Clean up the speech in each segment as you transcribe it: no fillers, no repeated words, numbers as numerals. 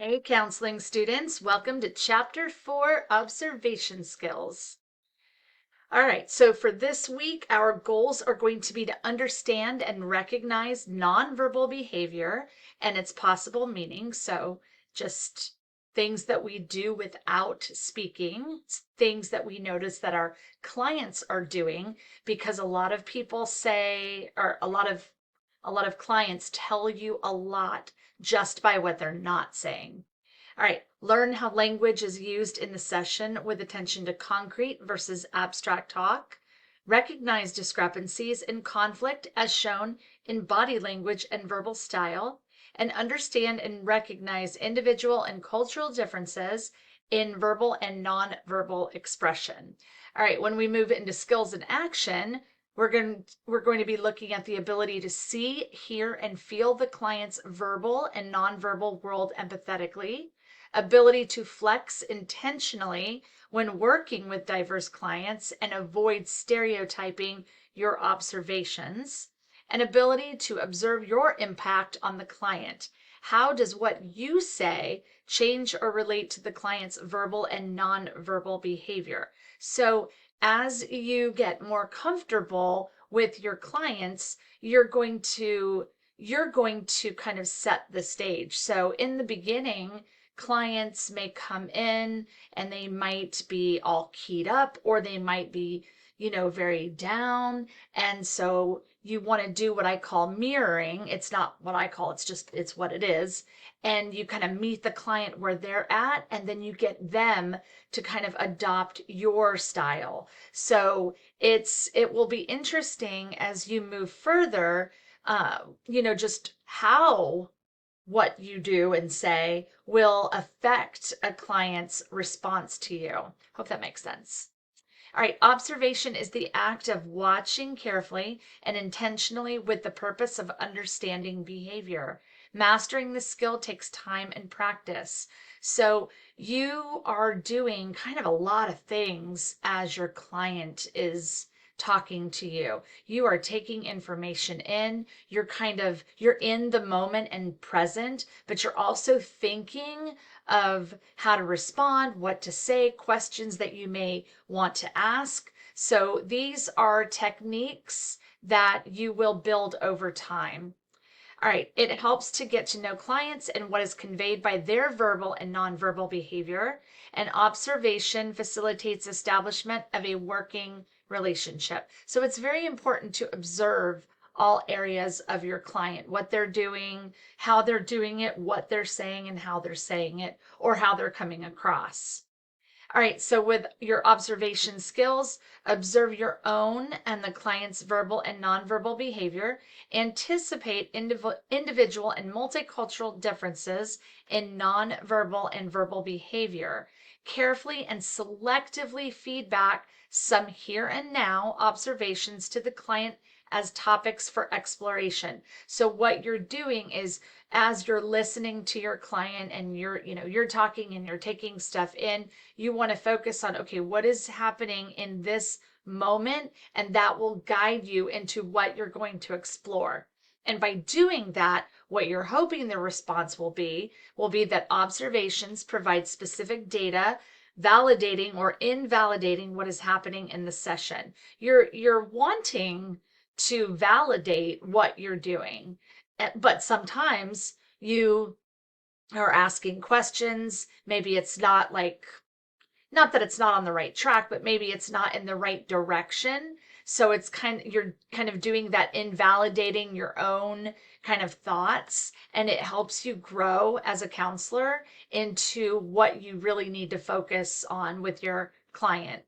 Hey, counseling students, welcome to Chapter 4, Observation Skills. All right, so for this week, our goals are going to be to understand and recognize nonverbal behavior and its possible meaning. So just things that we do without speaking, things that we notice that our clients are doing, because a lot of people say, or a lot of clients tell you a lot just by what they're not saying. All right, learn how language is used in the session with attention to concrete versus abstract talk. Recognize discrepancies in conflict as shown in body language and verbal style. And understand and recognize individual and cultural differences in verbal and nonverbal expression. All right, when we move into skills and action, we're going to be looking at the ability to see, hear, and feel the client's verbal and nonverbal world empathetically, ability to flex intentionally when working with diverse clients and avoid stereotyping your observations, and ability to observe your impact on the client. How does what you say change or relate to the client's verbal and nonverbal behavior? So as you get more comfortable with your clients, you're going to kind of set the stage. So in the beginning, clients may come in and they might be all keyed up, or they might be, very down. And so you want to do what I call mirroring. It's not what I call, it's what it is. And you kind of meet the client where they're at, and then you get them to kind of adopt your style. So it will be interesting as you move further, just how what you do and say will affect a client's response to you. Hope that makes sense. All right, observation is the act of watching carefully and intentionally with the purpose of understanding behavior. Mastering the skill takes time and practice. So you are doing kind of a lot of things as your client is talking to you. You are taking information in. You're in the moment and present, but you're also thinking of how to respond, what to say, questions that you may want to ask. So these are techniques that you will build over time. All right, it helps to get to know clients and what is conveyed by their verbal and nonverbal behavior. And observation facilitates establishment of a working relationship. So it's very important to observe all areas of your client, what they're doing, how they're doing it, what they're saying, and how they're saying it, or how they're coming across. All right, so with your observation skills, observe your own and the client's verbal and nonverbal behavior, anticipate individual and multicultural differences in nonverbal and verbal behavior, carefully and selectively feedback some here and now observations to the client as topics for exploration. So what you're doing is, as you're listening to your client and you're talking and you're taking stuff in, you want to focus on, okay, what is happening in this moment? And that will guide you into what you're going to explore. And by doing that, what you're hoping the response will be that observations provide specific data validating or invalidating what is happening in the session. You're wanting to validate what you're doing, but sometimes you are asking questions. Maybe it's not that it's not on the right track, but maybe it's not in the right direction. So you're kind of doing that, invalidating your own kind of thoughts, and it helps you grow as a counselor into what you really need to focus on with your client.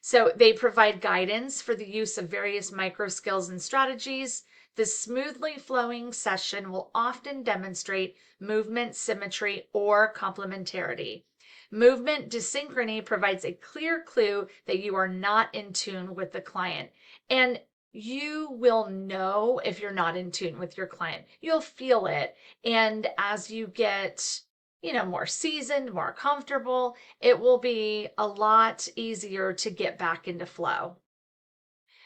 So they provide guidance for the use of various micro skills and strategies. The smoothly flowing session will often demonstrate movement, symmetry, or complementarity. Movement dysynchrony provides a clear clue that you are not in tune with the client. And you will know if you're not in tune with your client. You'll feel it. And as you get, more seasoned, more comfortable, it will be a lot easier to get back into flow.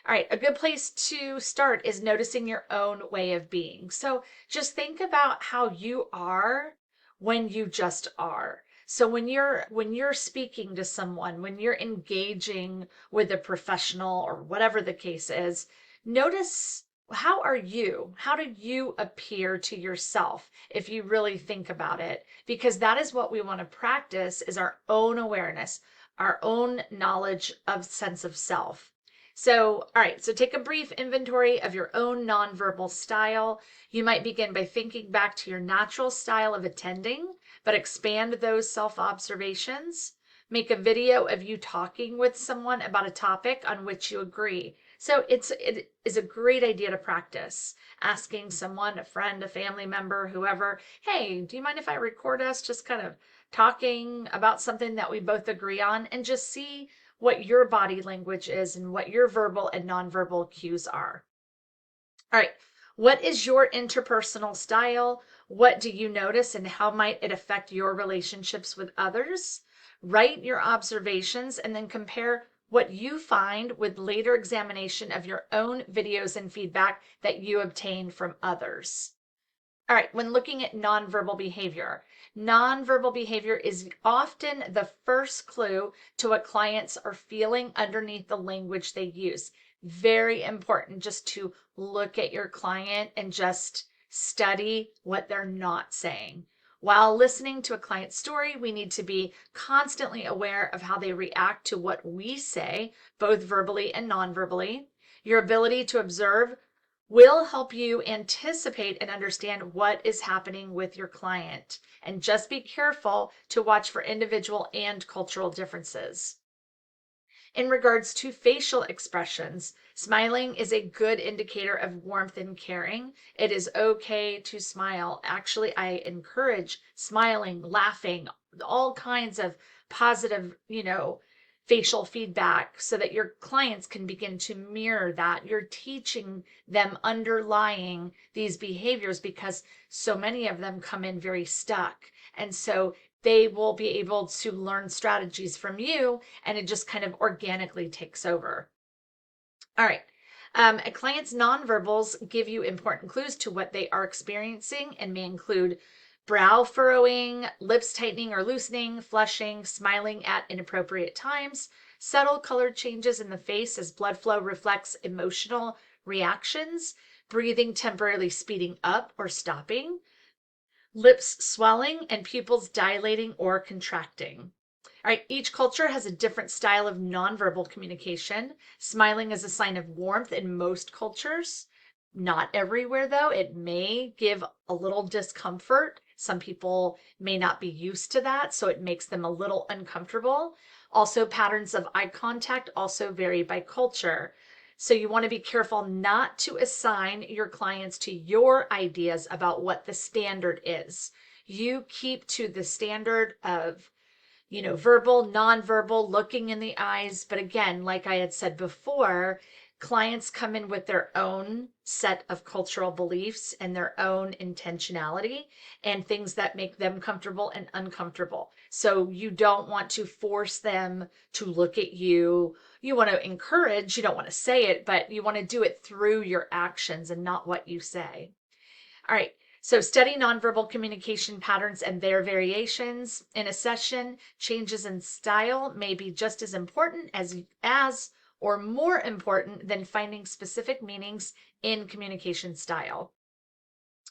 All right, a good place to start is noticing your own way of being. So just think about how you are when you just are. So when you're speaking to someone, when you're engaging with a professional or whatever the case is, notice how are you? How do you appear to yourself if you really think about it? Because that is what we want to practice is our own awareness, our own knowledge of sense of self. So, all right, so take a brief inventory of your own nonverbal style. You might begin by thinking back to your natural style of attending, but expand those self-observations. Make a video of you talking with someone about a topic on which you agree. So it is a great idea to practice asking someone, a friend, a family member, whoever, hey, do you mind if I record us just kind of talking about something that we both agree on, and just see what your body language is and what your verbal and nonverbal cues are. All right. What is your interpersonal style? What do you notice and how might it affect your relationships with others? Write your observations and then compare what you find with later examination of your own videos and feedback that you obtain from others. All right, when looking at nonverbal behavior is often the first clue to what clients are feeling underneath the language they use. Very important just to look at your client and just study what they're not saying. While listening to a client's story, we need to be constantly aware of how they react to what we say, both verbally and non-verbally. Your ability to observe will help you anticipate and understand what is happening with your client. And just be careful to watch for individual and cultural differences. In regards to facial expressions, smiling is a good indicator of warmth and caring. It is okay to smile. Actually, I encourage smiling, laughing, all kinds of positive, facial feedback so that your clients can begin to mirror that. You're teaching them underlying these behaviors because so many of them come in very stuck. And so they will be able to learn strategies from you, and it just kind of organically takes over. All right. A client's nonverbals give you important clues to what they are experiencing and may include brow furrowing, lips tightening or loosening, flushing, smiling at inappropriate times, subtle color changes in the face as blood flow reflects emotional reactions, breathing temporarily speeding up or stopping, lips swelling, and pupils dilating or contracting. All right, each culture has a different style of nonverbal communication. Smiling is a sign of warmth in most cultures. Not everywhere, though. It may give a little discomfort. Some people may not be used to that, so it makes them a little uncomfortable. Also, patterns of eye contact also vary by culture. So you want to be careful not to assign your clients to your ideas about what the standard is. You keep to the standard of verbal, nonverbal, looking in the eyes. But again, like I had said before, clients come in with their own set of cultural beliefs and their own intentionality and things that make them comfortable and uncomfortable. So you don't want to force them to look at you. You want to encourage, you don't want to say it, but you want to do it through your actions and not what you say. All right. So study nonverbal communication patterns and their variations. In a session, changes in style may be just as important as or more important than finding specific meanings in communication style.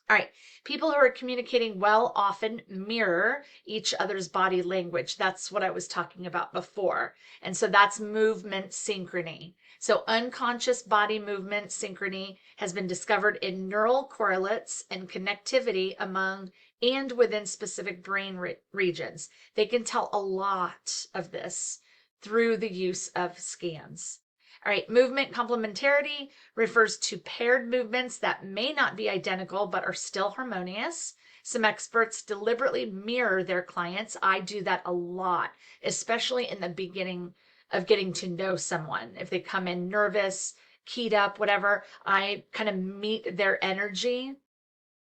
All right, people who are communicating well often mirror each other's body language. That's what I was talking about before. And so that's movement synchrony. So unconscious body movement synchrony has been discovered in neural correlates and connectivity among and within specific brain regions. They can tell a lot of this through the use of scans. All right, movement complementarity refers to paired movements that may not be identical but are still harmonious. Some experts deliberately mirror their clients. I do that a lot, especially in the beginning of getting to know someone. If they come in nervous, keyed up, whatever, I kind of meet their energy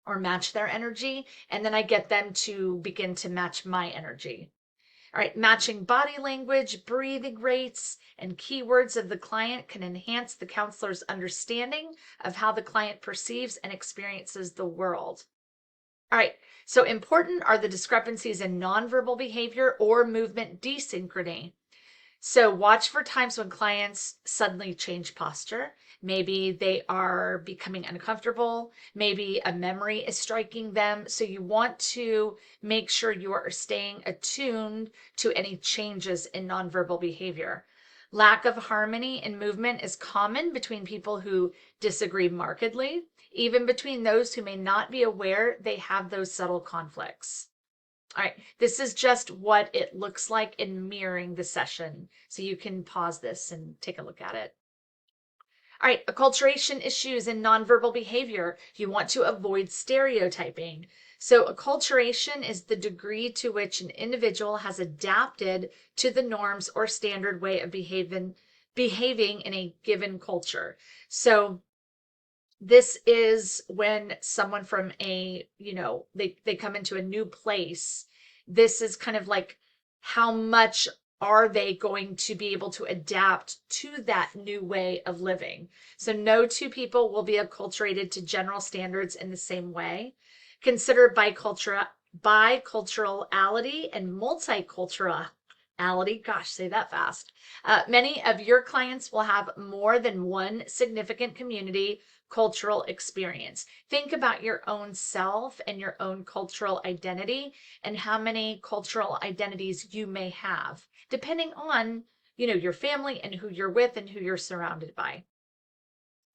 or match their energy, and then I get them to begin to match my energy. All right, matching body language, breathing rates, and keywords of the client can enhance the counselor's understanding of how the client perceives and experiences the world. All right, so important are the discrepancies in nonverbal behavior or movement desynchrony. So watch for times when clients suddenly change posture. Maybe they are becoming uncomfortable. Maybe a memory is striking them. So you want to make sure you are staying attuned to any changes in nonverbal behavior. Lack of harmony in movement is common between people who disagree markedly, even between those who may not be aware they have those subtle conflicts. All right, this is just what it looks like in mirroring the session. So you can pause this and take a look at it. All right, acculturation issues in nonverbal behavior. You want to avoid stereotyping. So acculturation is the degree to which an individual has adapted to the norms or standard way of behaving in a given culture. So this is when someone from they come into a new place. This is kind of like, how much are they going to be able to adapt to that new way of living? So no two people will be acculturated to general standards in the same way. Consider biculturality and multiculturality. Gosh, say that fast. Many of your clients will have more than one significant community cultural experience. Think about your own self and your own cultural identity and how many cultural identities you may have, depending on, your family and who you're with and who you're surrounded by.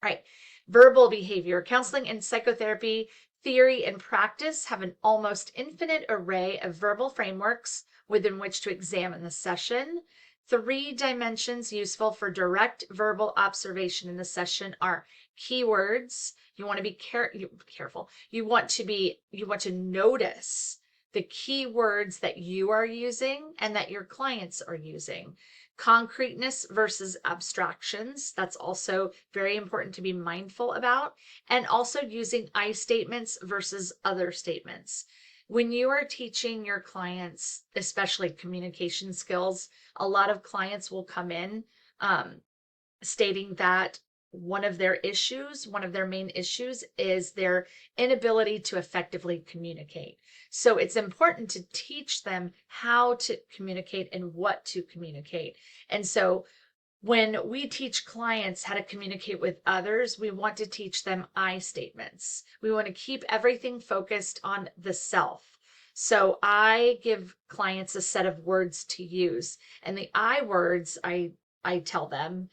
All right. Verbal behavior, counseling and psychotherapy, theory and practice have an almost infinite array of verbal frameworks within which to examine the session. 3 dimensions useful for direct verbal observation in the session are keywords. You want to be careful. You want to notice the keywords that you are using and that your clients are using. Concreteness versus abstractions. That's also very important to be mindful about. And also using I statements versus other statements. When you are teaching your clients, especially communication skills, a lot of clients will come in stating that one of their main issues is their inability to effectively communicate. So it's important to teach them how to communicate and what to communicate. And so when we teach clients how to communicate with others, we want to teach them I statements. We want to keep everything focused on the self. So I give clients a set of words to use, and the I words I tell them,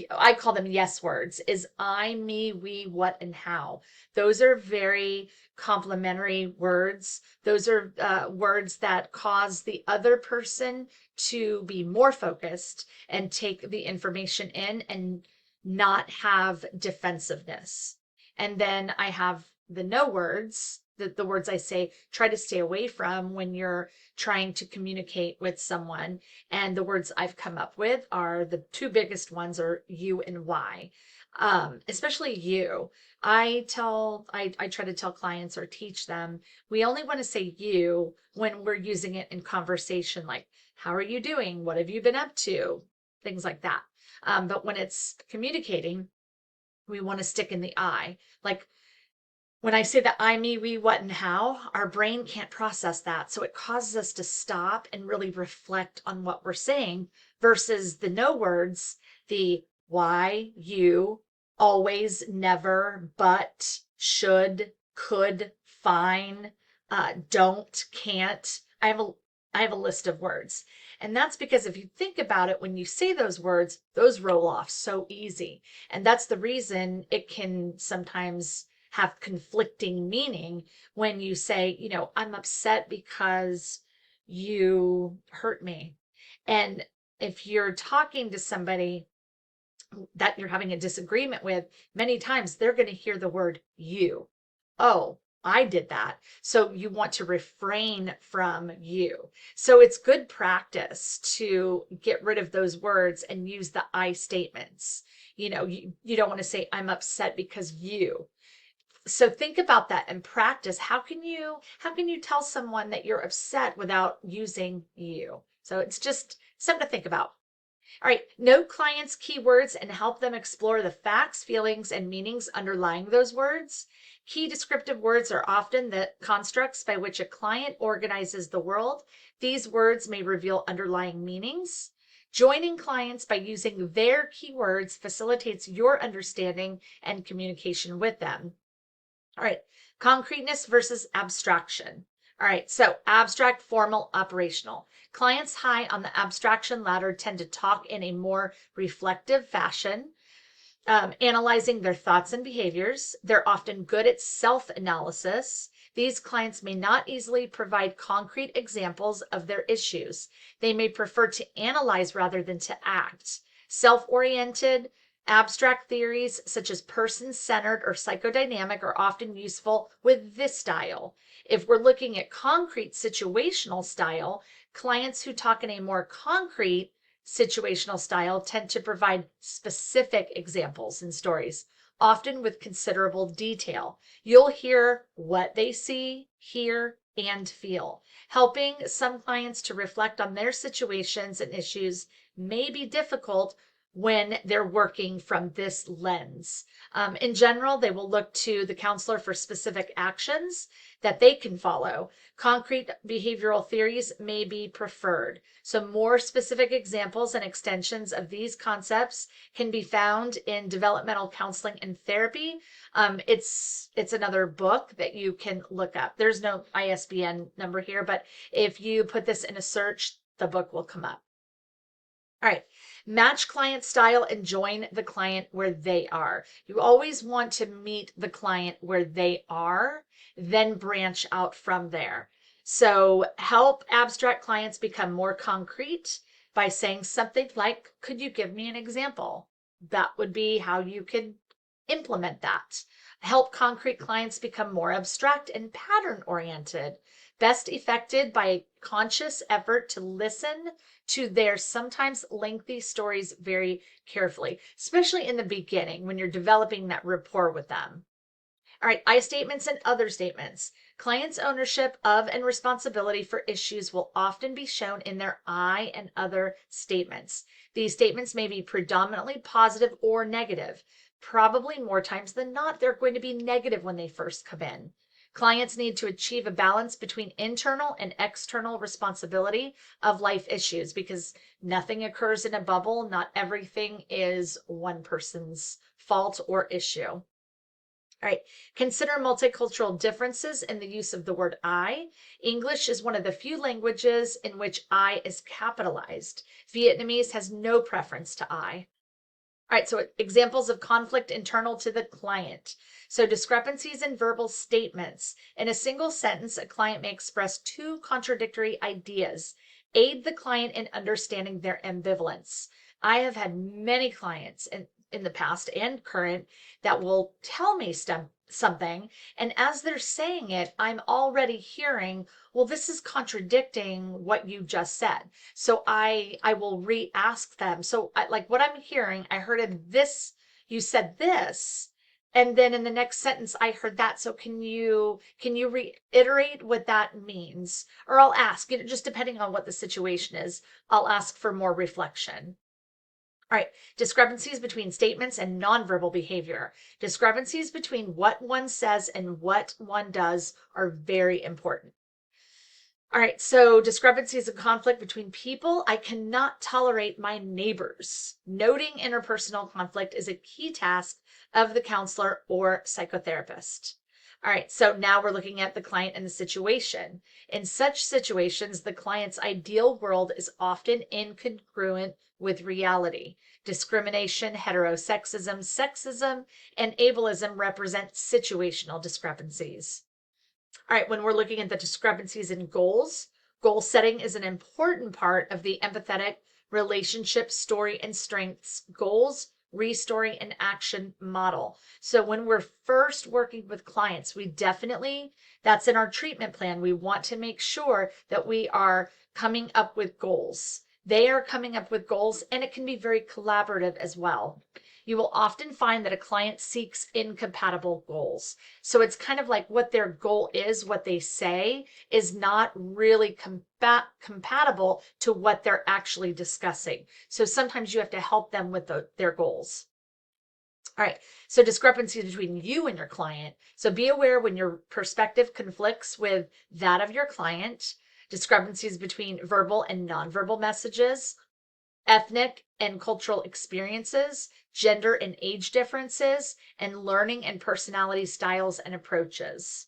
I call them yes words, is I, me, we, what, and how. Those are very complimentary words. Those are words that cause the other person to be more focused and take the information in and not have defensiveness. And then I have the no words, the words I say, try to stay away from when you're trying to communicate with someone. And the words I've come up with are the 2 biggest ones are you and why. Especially you. I try to tell clients or teach them, we only want to say you when we're using it in conversation, like, how are you doing? What have you been up to? Things like that. But when it's communicating, we want to stick in the I. Like, when I say that I, me, we, what, and how, our brain can't process that. So it causes us to stop and really reflect on what we're saying versus the no words, the why, you, always, never, but, should, could, fine, don't, can't. I have a list of words. And that's because if you think about it, when you say those words, those roll off so easy. And that's the reason it can sometimes have conflicting meaning when you say, I'm upset because you hurt me. And if you're talking to somebody that you're having a disagreement with, many times they're going to hear the word you. Oh, I did that. So you want to refrain from you. So it's good practice to get rid of those words and use the I statements. You don't want to say, I'm upset because you. So think about that and practice. How can you tell someone that you're upset without using you? So it's just something to think about. All right, know clients' keywords and help them explore the facts, feelings, and meanings underlying those words. Key descriptive words are often the constructs by which a client organizes the world. These words may reveal underlying meanings. Joining clients by using their keywords facilitates your understanding and communication with them. All right, concreteness versus abstraction. All right, so abstract, formal, operational. Clients high on the abstraction ladder tend to talk in a more reflective fashion, analyzing their thoughts and behaviors. They're often good at self-analysis. These clients may not easily provide concrete examples of their issues. They may prefer to analyze rather than to act. Self-oriented, abstract theories such as person-centered or psychodynamic are often useful with this style. If we're looking at concrete situational style, clients who talk in a more concrete situational style tend to provide specific examples and stories, often with considerable detail. You'll hear what they see, hear, and feel. Helping some clients to reflect on their situations and issues may be difficult when they're working from this lens. In general, they will look to the counselor for specific actions that they can follow. Concrete behavioral theories may be preferred. So more specific examples and extensions of these concepts can be found in Developmental Counseling and Therapy. It's another book that you can look up. There's no ISBN number here, but if you put this in a search, the book will come up. All right, match client style and join the client where they are. You always want to meet the client where they are, then branch out from there. So help abstract clients become more concrete by saying something like, could you give me an example? That would be how you could implement that. Help concrete clients become more abstract and pattern oriented. Best effected by a conscious effort to listen to their sometimes lengthy stories very carefully, especially in the beginning when you're developing that rapport with them. All right, I statements and other statements. Clients' ownership of and responsibility for issues will often be shown in their I and other statements. These statements may be predominantly positive or negative. Probably more times than not, they're going to be negative when they first come in. Clients need to achieve a balance between internal and external responsibility of life issues because nothing occurs in a bubble. Not everything is one person's fault or issue. All right, consider multicultural differences in the use of the word I. English is one of the few languages in which I is capitalized. Vietnamese has no preference to I. All right, so examples of conflict internal to the client. So discrepancies in verbal statements. In a single sentence, a client may express two contradictory ideas. Aid the client in understanding their ambivalence. I have had many clients in the past and current that will tell me something, and as they're saying it, I'm already hearing, well, this is contradicting what you just said. So I will re-ask them. So like what I'm hearing, I heard in this, you said this, and then in the next sentence I heard that. So can you reiterate what that means? Or I'll ask, just depending on what the situation is, I'll ask for more reflection. All right, discrepancies between statements and nonverbal behavior. Discrepancies between what one says and what one does are very important. All right, so discrepancies and conflict between people. I cannot tolerate my neighbors. Noting interpersonal conflict is a key task of the counselor or psychotherapist. All right, so now we're looking at the client and the situation. In such situations, the client's ideal world is often incongruent with reality. Discrimination, heterosexism, sexism, and ableism represent situational discrepancies. All right, when we're looking at the discrepancies in goals, goal setting is an important part of the empathetic relationship story and strengths goals, restory, and action model. So when we're first working with clients, we definitely, that's in our treatment plan. We want to make sure that we are coming up with goals. They are coming up with goals, and it can be very collaborative as well. You will often find that a client seeks incompatible goals. So it's kind of like what their goal is, what they say is not really compatible to what they're actually discussing. So sometimes you have to help them with their goals. All right, so discrepancies between you and your client. So be aware when your perspective conflicts with that of your client, discrepancies between verbal and nonverbal messages, ethnic and cultural experiences, gender and age differences, and learning and personality styles and approaches.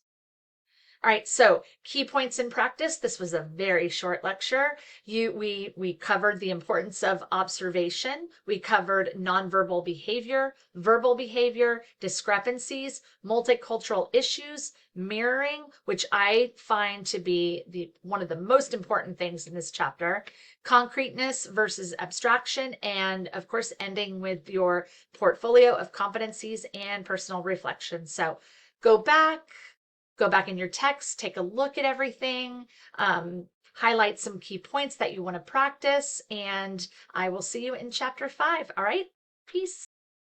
All right, so key points in practice. This was a very short lecture. We covered the importance of observation. We covered nonverbal behavior, verbal behavior, discrepancies, multicultural issues, mirroring, which I find to be one of the most important things in this chapter, concreteness versus abstraction, and of course, ending with your portfolio of competencies and personal reflection. So go back, go back in your text, take a look at everything, highlight some key points that you want to practice, and I will see you in chapter 5. All right, peace.